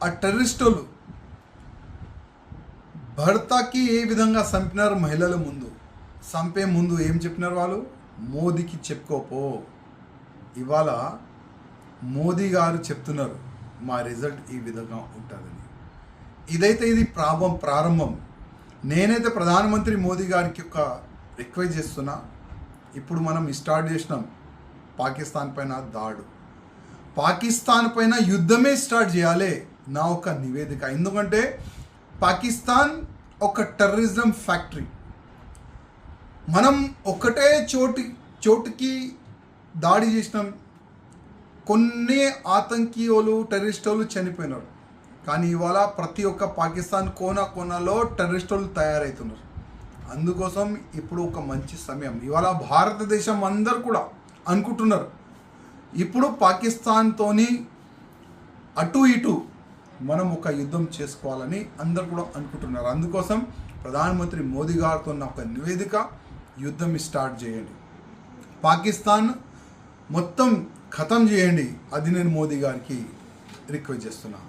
ఆ టెర్రరిస్టులు భర్తకి ఏ విధంగా చంపినారు మహిళల ముందు, చంపే ముందు ఏం చెప్పినారు వాళ్ళు, మోదీకి చెప్పుకోపో. ఇవాళ మోదీ గారు చెప్తున్నారు మా రిజల్ట్ ఈ విధంగా ఉంటుందని. ఇది ప్రారంభం. నేనైతే ప్రధానమంత్రి మోదీ గారికి ఒక రిక్వెస్ట్ చేస్తున్నా. ఇప్పుడు మనం స్టార్ట్ చేసినాం పాకిస్తాన్ పైన దాడు, పాకిస్తాన్ పైన యుద్ధమే స్టార్ట్ చేయాలి నా ఒక నివేదిక. ఎందుకంటే పాకిస్తాన్ ఒక టెర్రరిజం ఫ్యాక్టరీ. మనం ఒకటే చోటుకి దాడి చేసినాం, కొన్ని ఆతంకీయులు టెర్రరిస్టులు చనిపోయినారు. కానీ ఇవాళ ప్రతి ఒక్క పాకిస్తాన్ కోనలో టెర్రరిస్టులు తయారవుతున్నారు. అందుకోసం ఇప్పుడు ఒక మంచి సమయం. ఇవాళ భారతదేశం అందరు కూడా అనుకుంటున్నారు ఇప్పుడు పాకిస్తాన్తోని అటు ఇటు మనం ఒక యుద్ధం చేసుకోవాలని అందరు కూడా అనుకుంటున్నారు. అందుకోసం ప్రధానమంత్రి మోదీ గారితో ఒక నివేదిక, యుద్ధం స్టార్ట్ చేయండి, పాకిస్తాన్ మొత్తం ఖతం చేయండి. అది నేను మోదీ గారికి రిక్వెస్ట్ చేస్తున్నా.